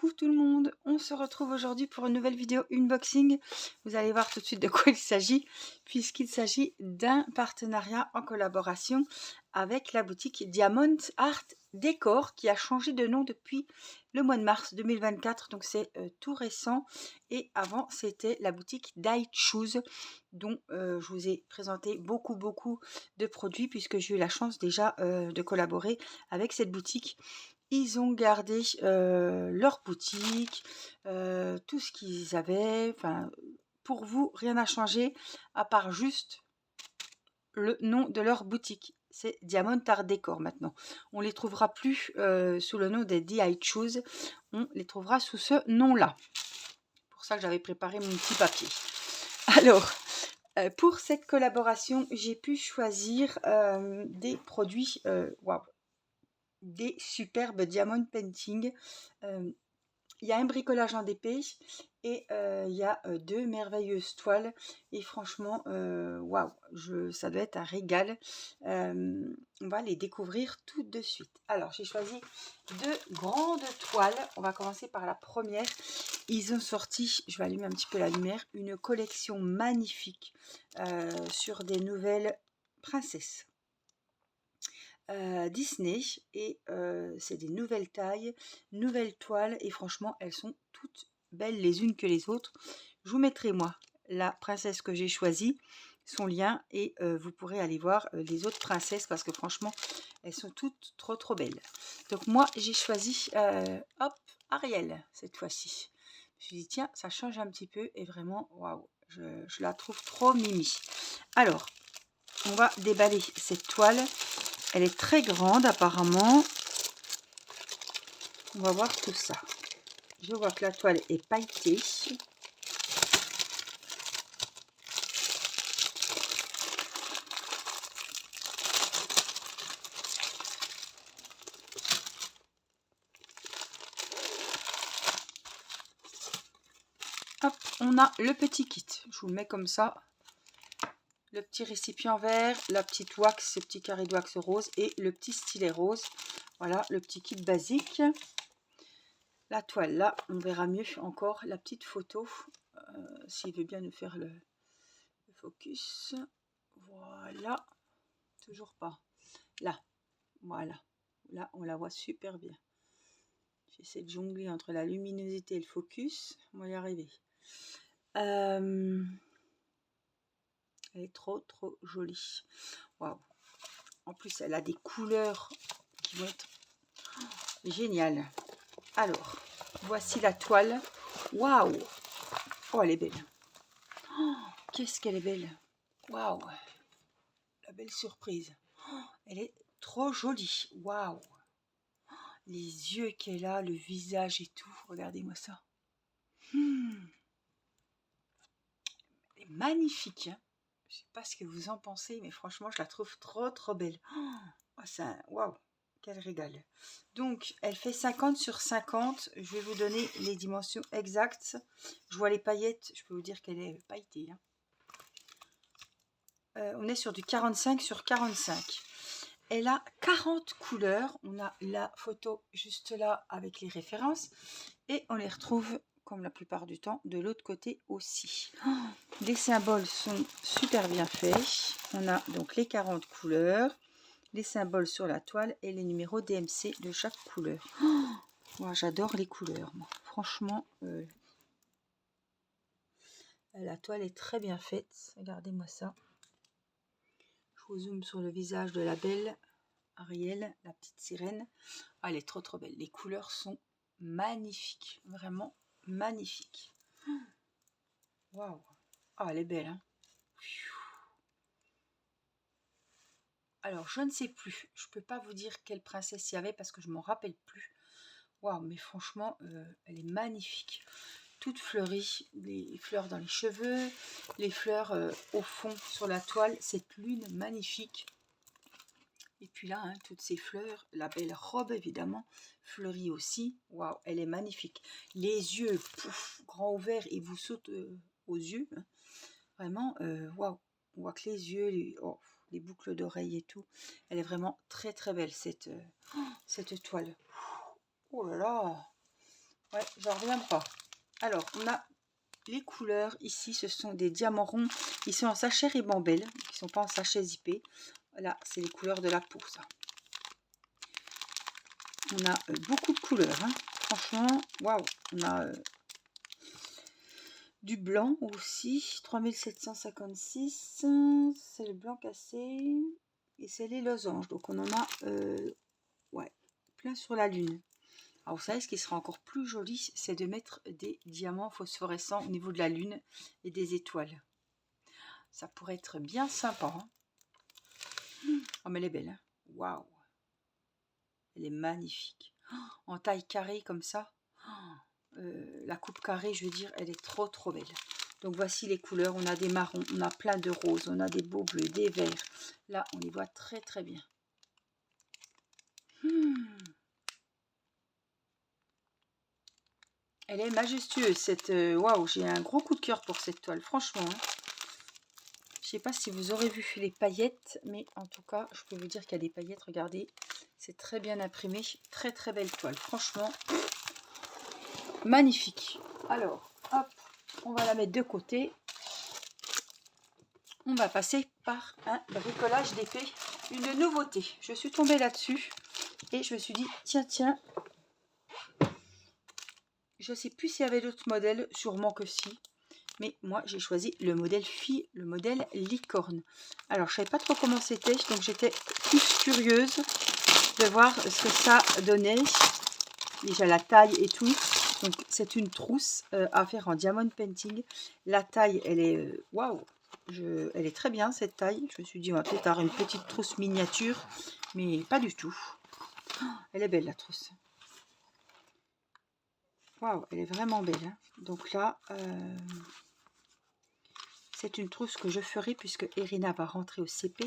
Coucou tout le monde, on se retrouve aujourd'hui pour une nouvelle vidéo unboxing. Vous allez voir tout de suite de quoi il s'agit, puisqu'il s'agit d'un partenariat en collaboration avec la boutique Diamond Art Décor qui a changé de nom depuis le mois de mars 2024, donc c'est tout récent. Et avant c'était la boutique Die Shoes dont je vous ai présenté beaucoup de produits puisque j'ai eu la chance déjà de collaborer avec cette boutique. Ils ont gardé leur boutique, tout ce qu'ils avaient. Enfin, pour vous, rien n'a changé, à part juste le nom de leur boutique. C'est Diamond Art Décor maintenant. On les trouvera plus sous le nom des DI Shoes. On les trouvera sous ce nom-là. Pour ça que j'avais préparé mon petit papier. Alors, pour cette collaboration, j'ai pu choisir des produits... waouh, des superbes diamond painting. Il y a un bricolage en DP et il y a deux merveilleuses toiles et franchement waouh, ça doit être un régal. On va les découvrir tout de suite. Alors j'ai choisi deux grandes toiles. On va commencer par la première. Ils ont sorti, je vais allumer un petit peu la lumière, une collection magnifique sur des nouvelles princesses Disney et c'est des nouvelles tailles, nouvelles toiles et franchement elles sont toutes belles les unes que les autres. Je vous mettrai moi la princesse que j'ai choisie, son lien, et vous pourrez aller voir les autres princesses parce que franchement elles sont toutes trop belles. Donc moi j'ai choisi hop, Ariel cette fois-ci. Je me suis dit tiens, ça change un petit peu et vraiment waouh, je la trouve trop mimi. Alors on va déballer cette toile. Elle est très grande apparemment. On va voir tout ça. Je vois que la toile est pailletée. Hop, on a le petit kit. Je vous le mets comme ça. Le petit récipient vert, la petite wax, ce petit carré de wax rose et le petit stylet rose. Voilà le petit kit basique. La toile là, on verra mieux encore la petite photo. S'il veut bien nous faire le focus. Voilà. Toujours pas. Là. Voilà. Là, on la voit super bien. J'essaie de jongler entre la luminosité et le focus. On va y arriver. Elle est trop jolie. Waouh. En plus, elle a des couleurs qui vont être géniales. Alors, voici la toile. Waouh. Oh, elle est belle. Oh, qu'est-ce qu'elle est belle. Waouh. La belle surprise. Oh, elle est trop jolie. Waouh. Les yeux qu'elle a, le visage et tout. Regardez-moi ça. Elle est magnifique. Hein. Je sais pas ce que vous en pensez, mais franchement, je la trouve trop belle. Oh, waouh, quel régal. Donc, elle fait 50 sur 50. Je vais vous donner les dimensions exactes. Je vois les paillettes. Je peux vous dire qu'elle est pailletée. Hein. On est sur du 45 sur 45. Elle a 40 couleurs. On a la photo juste là avec les références. Et on les retrouve, comme la plupart du temps, de l'autre côté aussi. Les symboles sont super bien faits. On a donc les 40 couleurs, les symboles sur la toile et les numéros DMC de chaque couleur. Moi, j'adore les couleurs. Moi. Franchement, la toile est très bien faite. Regardez-moi ça. Je vous zoome sur le visage de la belle Ariel, la petite sirène. Ah, elle est trop belle. Les couleurs sont magnifiques. Vraiment magnifiques. Waouh. Ah, elle est belle. Hein. Alors, je ne sais plus. Je ne peux pas vous dire quelle princesse il y avait parce que je ne m'en rappelle plus. Waouh, mais franchement, elle est magnifique. Toute fleurie, les fleurs dans les cheveux, les fleurs au fond sur la toile, cette lune magnifique. Et puis là, hein, toutes ces fleurs, la belle robe évidemment, fleurie aussi. Waouh, elle est magnifique. Les yeux, pouf, grands ouverts, et vous sautent aux yeux. Hein. Vraiment, waouh. On voit que les yeux, les boucles d'oreilles et tout. Elle est vraiment très belle cette toile. Oh là là. Ouais, j'en reviens pas. Alors, on a les couleurs. Ici, ce sont des diamants ronds. Ils sont en sachet ribambelle. Ils ne sont pas en sachet zippé. Là, c'est les couleurs de la peau, ça. On a beaucoup de couleurs. Hein. Franchement, waouh. On a du blanc aussi. 3756. C'est le blanc cassé. Et c'est les losanges. Donc, on en a ouais, plein sur la lune. Alors, vous savez, ce qui sera encore plus joli, c'est de mettre des diamants phosphorescents au niveau de la lune et des étoiles. Ça pourrait être bien sympa. Hein. Oh, mais elle est belle. Hein. Waouh. Elle est magnifique. En taille carrée comme ça. La coupe carrée, je veux dire, elle est trop trop belle. Donc, voici les couleurs. On a des marrons, on a plein de roses, on a des beaux bleus, des verts. Là, on les voit très très bien. Elle est majestueuse, cette... Waouh, j'ai un gros coup de cœur pour cette toile, franchement. Hein. Je ne sais pas si vous aurez vu les paillettes, mais en tout cas, je peux vous dire qu'il y a des paillettes, regardez. C'est très bien imprimé, très très belle toile, franchement. Magnifique. Alors, hop, on va la mettre de côté. On va passer par un bricolage d'épée, une nouveauté. Je suis tombée là-dessus et je me suis dit, tiens, je ne sais plus s'il y avait d'autres modèles, sûrement que si. Mais moi, j'ai choisi le modèle fille, le modèle licorne. Alors, je ne savais pas trop comment c'était, donc j'étais plus curieuse de voir ce que ça donnait. Déjà, la taille et tout. Donc, c'est une trousse à faire en diamond painting. La taille, elle est... Waouh, elle est très bien, cette taille. Je me suis dit, on va peut-être avoir une petite trousse miniature, mais pas du tout. Oh, elle est belle, la trousse. Waouh, elle est vraiment belle. Hein. Donc là... c'est une trousse que je ferai puisque Irina va rentrer au CP.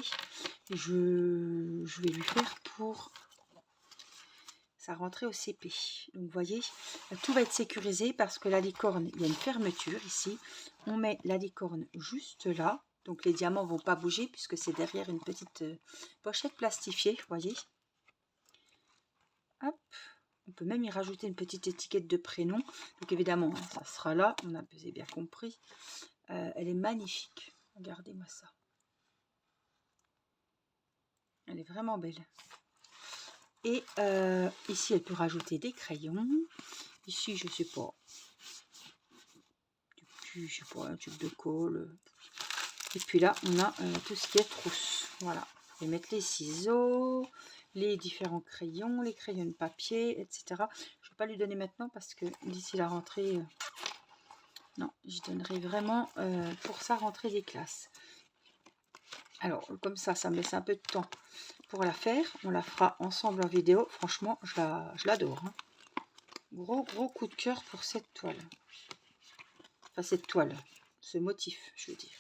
Et je vais lui faire pour sa rentrée au CP. Donc vous voyez, tout va être sécurisé parce que la licorne, il y a une fermeture ici. On met la licorne juste là. Donc les diamants ne vont pas bouger puisque c'est derrière une petite pochette plastifiée. Vous voyez. Hop. On peut même y rajouter une petite étiquette de prénom. Donc évidemment, ça sera là. On a bien compris. Elle est magnifique. Regardez-moi ça. Elle est vraiment belle. Et ici, elle peut rajouter des crayons. Ici, je sais pas. Je sais pas, un tube de colle. Et puis là, on a tout ce qui est trousse. Voilà. Je vais mettre les ciseaux, les différents crayons, les crayons de papier, etc. Je ne vais pas lui donner maintenant parce que d'ici la rentrée... non, je donnerai vraiment pour sa rentrée des classes. Alors, comme ça me laisse un peu de temps pour la faire. On la fera ensemble en vidéo. Franchement, je l'adore. Hein. Gros coup de cœur pour cette toile. Enfin, cette toile. Ce motif, je veux dire.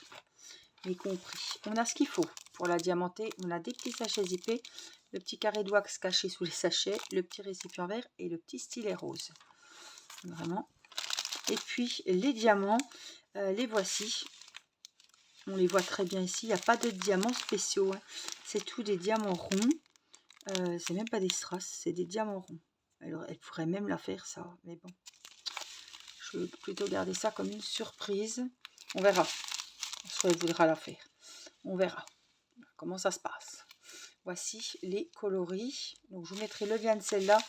Y compris. On a ce qu'il faut pour la diamanter. On a des petits sachets zippés, le petit carré de wax caché sous les sachets, le petit récipient vert et le petit stylet rose. Vraiment. Et puis, les diamants, les voici. On les voit très bien ici. Il n'y a pas de diamants spéciaux. Hein. C'est tout des diamants ronds. C'est même pas des strass, c'est des diamants ronds. Alors, elle pourrait même la faire, ça. Mais bon. Je vais plutôt garder ça comme une surprise. On verra. Soit elle voudra la faire. On verra comment ça se passe. Voici les coloris. Donc, je vous mettrai le lien de celle-là.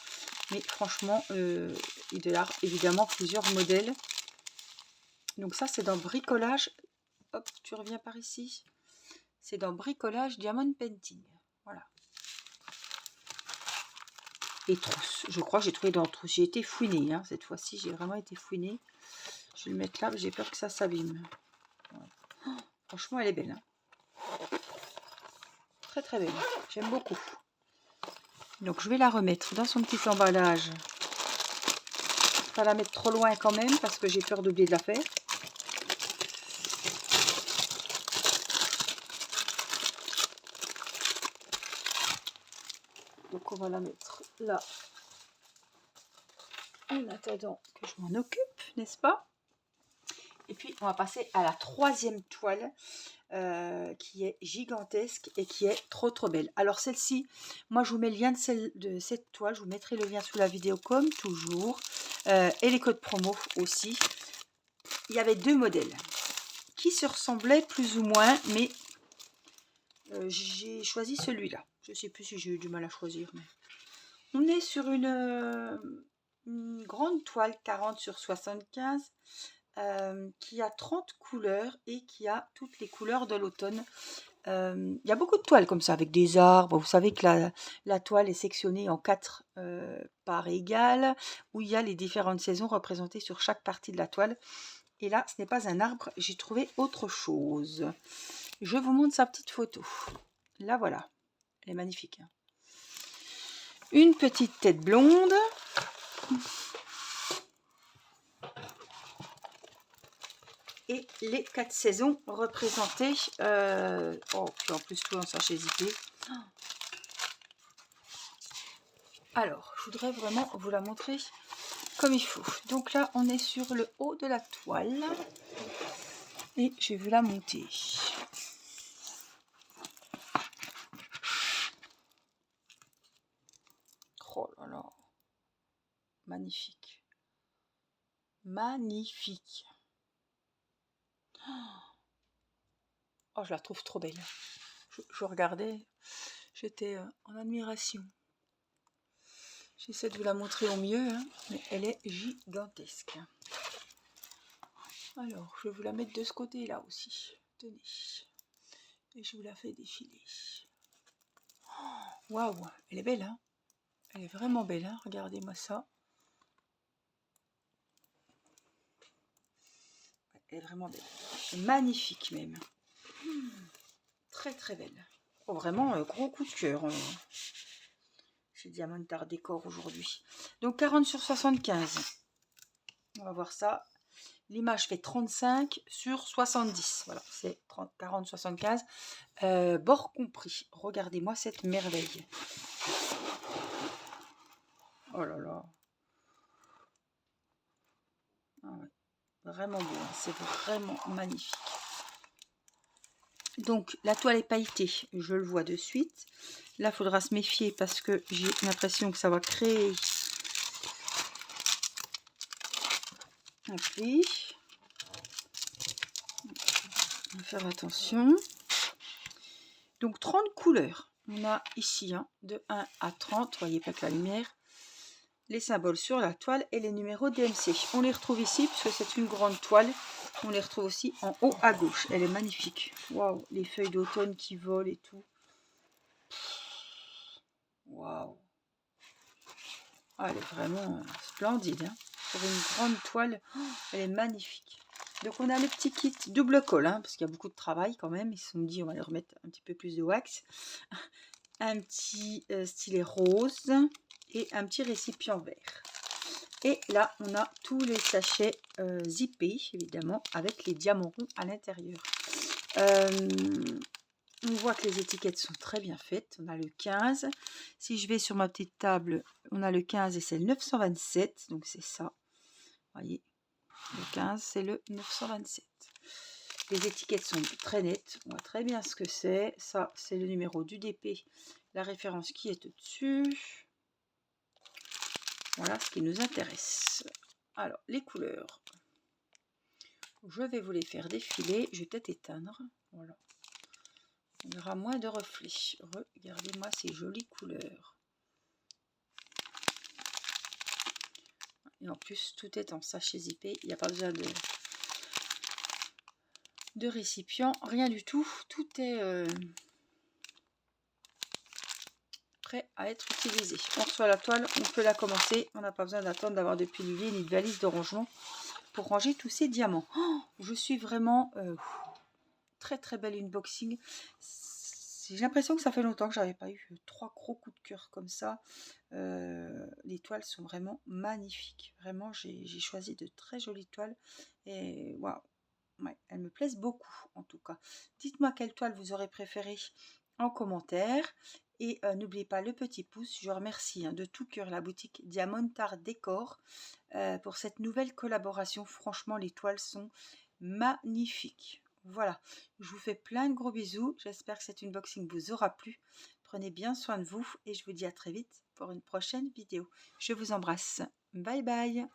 Mais franchement, il y a évidemment plusieurs modèles. Donc, ça, c'est dans bricolage. Hop, tu reviens par ici. C'est dans bricolage diamond painting. Voilà. Et trousse. Je crois que j'ai trouvé dans trousse. J'ai été fouinée. Hein. Cette fois-ci, j'ai vraiment été fouinée. Je vais le mettre là. J'ai peur que ça s'abîme. Voilà. Oh, franchement, elle est belle. Hein. Très très belle. J'aime beaucoup. Donc, je vais la remettre dans son petit emballage. Pas la mettre trop loin quand même parce que j'ai peur d'oublier de la faire. Donc, on va la mettre là. En attendant que je m'en occupe, n'est-ce pas? Et puis, on va passer à la troisième toile qui est gigantesque et qui est trop trop belle. Alors, celle-ci, moi, je vous mets le lien de cette toile. Je vous mettrai le lien sous la vidéo comme toujours. et les codes promo aussi. Il y avait 2 modèles qui se ressemblaient plus ou moins, mais j'ai choisi celui-là. Je ne sais plus si j'ai eu du mal à choisir. Mais... On est sur une grande toile 40 sur 75 qui a 30 couleurs et qui a toutes les couleurs de l'automne. Il y a beaucoup de toiles comme ça avec des arbres. Vous savez que la toile est sectionnée en 4 parts égales où il y a les différentes saisons représentées sur chaque partie de la toile. Et là, ce n'est pas un arbre, j'ai trouvé autre chose. Je vous montre sa petite photo. Là, voilà. Elle est magnifique. Hein. Une petite tête blonde. Et les 4 saisons représentées. Oh, puis en plus, tout en sachet zippé. Alors, je voudrais vraiment vous la montrer comme il faut. Donc là, on est sur le haut de la toile. Et je vais vous la monter. Oh là là. Magnifique. Magnifique. Oh, je la trouve trop belle. Je regardais, j'étais en admiration. J'essaie de vous la montrer au mieux, hein, mais elle est gigantesque. Alors, je vais vous la mettre de ce côté-là aussi. Tenez. Et je vous la fais défiler. Waouh, elle est belle, hein. Elle est vraiment belle, hein. Regardez-moi ça. Elle est vraiment belle. Magnifique même. Très très belle. Oh, vraiment, gros coup de cœur. Chez Diamond Art Décor aujourd'hui. Donc 40 sur 75. On va voir ça. L'image fait 35 sur 70. Voilà, c'est 40, 75. Bord compris. Regardez-moi cette merveille. Oh là là. Ah ouais. Vraiment beau. Hein. C'est vraiment magnifique. Donc, la toile est pailletée. Je le vois de suite. Là, il faudra se méfier parce que j'ai l'impression que ça va créer un pli. On va faire attention. Donc 30 couleurs. On a ici hein, de 1 à 30. Vous voyez pas que la lumière. Les symboles sur la toile et les numéros DMC. On les retrouve ici puisque c'est une grande toile. On les retrouve aussi en haut à gauche. Elle est magnifique. Waouh, les feuilles d'automne qui volent et tout. Waouh. Ah, elle est vraiment splendide. Hein. Pour une grande toile, elle est magnifique. Donc on a le petit kit double colle, hein, parce qu'il y a beaucoup de travail quand même. Ils se sont dit on va leur mettre un petit peu plus de wax. Un petit stylet rose et un petit récipient vert. Et là on a tous les sachets zippés évidemment avec les diamants ronds à l'intérieur. On voit que les étiquettes sont très bien faites. On a le 15. Si je vais sur ma petite table, on a le 15 et c'est le 927. Donc c'est ça. Vous voyez, le 15 c'est le 927. Les étiquettes sont très nettes. On voit très bien ce que c'est. Ça, c'est le numéro du DP. La référence qui est au-dessus. Voilà ce qui nous intéresse. Alors, les couleurs. Je vais vous les faire défiler. Je vais peut-être éteindre. Voilà. Il y aura moins de reflets. Regardez-moi ces jolies couleurs. Et en plus, tout est en sachet zippé. Il n'y a pas besoin de récipient. Rien du tout. Tout est prêt à être utilisé. On reçoit la toile, on peut la commencer. On n'a pas besoin d'attendre d'avoir de pilulier ni de valise de rangement pour ranger tous ces diamants. Oh, je suis vraiment... très très belle unboxing. J'ai l'impression que ça fait longtemps que j'avais pas eu 3 gros coups de cœur comme ça. Les toiles sont vraiment magnifiques. Vraiment, j'ai choisi de très jolies toiles. Et waouh, ouais, elles me plaisent beaucoup en tout cas. Dites-moi quelle toile vous aurez préférée en commentaire. Et n'oubliez pas le petit pouce. Je remercie hein, de tout cœur la boutique Diamond Art Décor pour cette nouvelle collaboration. Franchement, les toiles sont magnifiques. Voilà, je vous fais plein de gros bisous. J'espère que cet unboxing vous aura plu. Prenez bien soin de vous et je vous dis à très vite pour une prochaine vidéo. Je vous embrasse. Bye bye.